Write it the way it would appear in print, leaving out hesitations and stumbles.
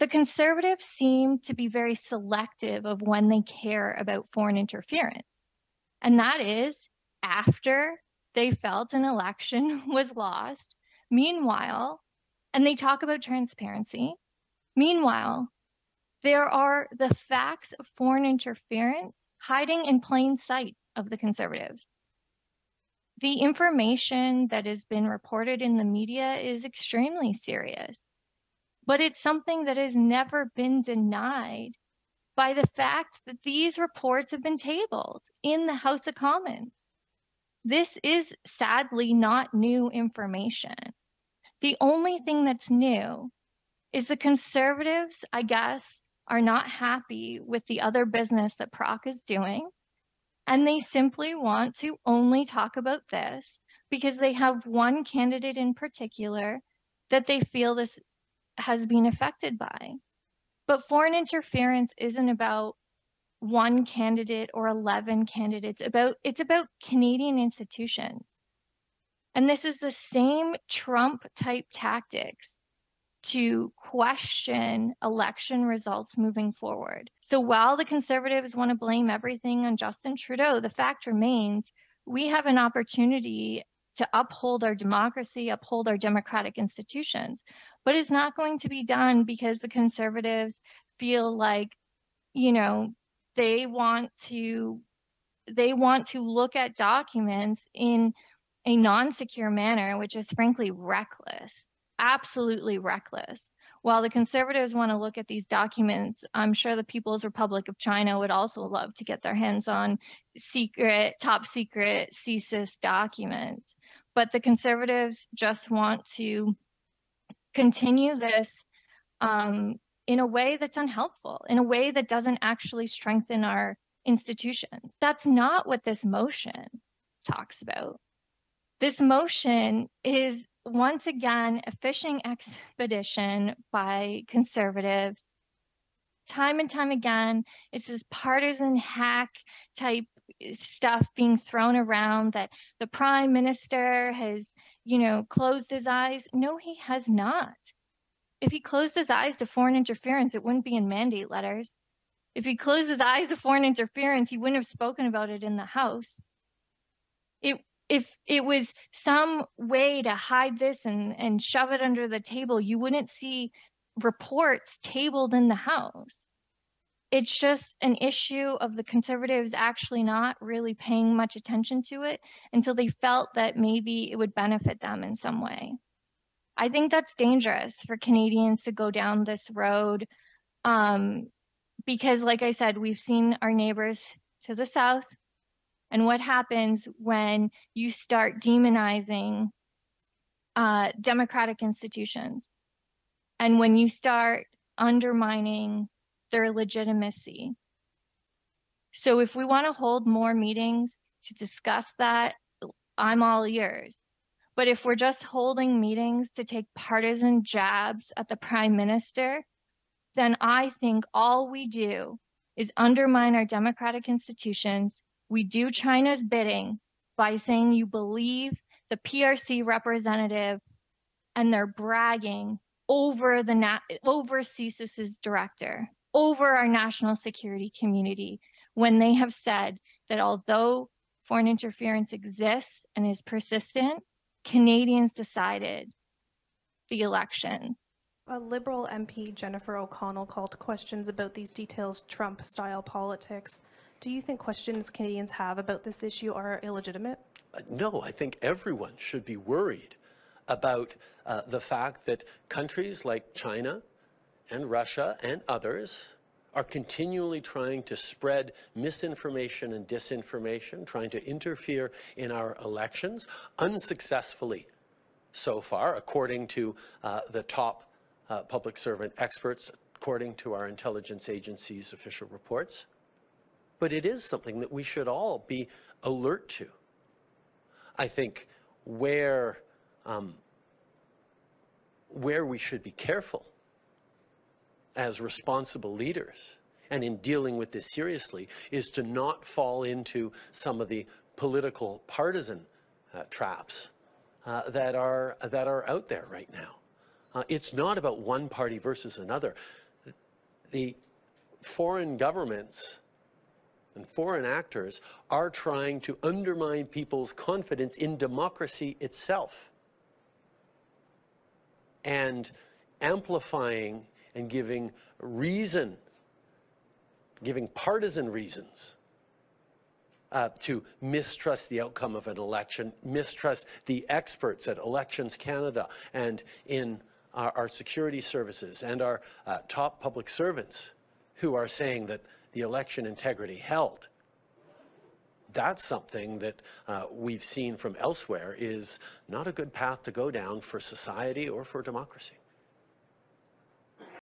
the Conservatives seem to be very selective of when they care about foreign interference. And that is after they felt an election was lost. Meanwhile, and they talk about transparency. Meanwhile, there are the facts of foreign interference hiding in plain sight of the Conservatives. The information that has been reported in the media is extremely serious, but it's something that has never been denied by the fact that these reports have been tabled in the House of Commons. This is sadly not new information. The only thing that's new is the Conservatives, I guess, are not happy with the other business that PROC is doing, and they simply want to only talk about this because they have one candidate in particular that they feel this has been affected by. But foreign interference isn't about one candidate or 11 candidates. It's about Canadian institutions. And this is the same Trump-type tactics to question election results moving forward. So while the Conservatives want to blame everything on Justin Trudeau, the fact remains we have an opportunity to uphold our democracy, uphold our democratic institutions. But it's not going to be done because the Conservatives feel like, they want to look at documents in a non-secure manner, which is frankly reckless, absolutely reckless. While the Conservatives want to look at these documents, I'm sure the People's Republic of China would also love to get their hands on top secret CSIS documents. But the Conservatives just want to continue this in a way that's unhelpful, in a way that doesn't actually strengthen our institutions. That's not what this motion talks about. This motion is, once again, a fishing expedition by Conservatives. Time and time again, it's this partisan hack type stuff being thrown around that the Prime Minister has, closed his eyes. No, he has not. If he closed his eyes to foreign interference, it wouldn't be in mandate letters. If he closed his eyes to foreign interference, he wouldn't have spoken about it in the House. If it was some way to hide this and shove it under the table, you wouldn't see reports tabled in the House. It's just an issue of the Conservatives actually not really paying much attention to it until they felt that maybe it would benefit them in some way. I think that's dangerous for Canadians to go down this road because, like I said, we've seen our neighbors to the south and what happens when you start demonizing democratic institutions and when you start undermining their legitimacy. So if we want to hold more meetings to discuss that, I'm all ears. But if we're just holding meetings to take partisan jabs at the Prime Minister, then I think all we do is undermine our democratic institutions. We do China's bidding by saying you believe the PRC representative and they're bragging over CSIS's director, over our national security community, when they have said that although foreign interference exists and is persistent, Canadians decided the elections. A Liberal MP, Jennifer O'Connell, called questions about these details Trump-style politics. Do you think questions Canadians have about this issue are illegitimate? No, I think everyone should be worried about the fact that countries like China and Russia and others are continually trying to spread misinformation and disinformation, trying to interfere in our elections, unsuccessfully so far, according to the top public servant experts, according to our intelligence agencies' official reports. But it is something that we should all be alert to. I think where we should be careful as responsible leaders and in dealing with this seriously is to not fall into some of the political partisan traps that are out there right now. It's not about one party versus another. the foreign governments and foreign actors are trying to undermine people's confidence in democracy itself, and amplifying and giving partisan reasons to mistrust the outcome of an election, mistrust the experts at Elections Canada and in our security services and our top public servants who are saying that the election integrity held. That's something that we've seen from elsewhere is not a good path to go down for society or for democracy.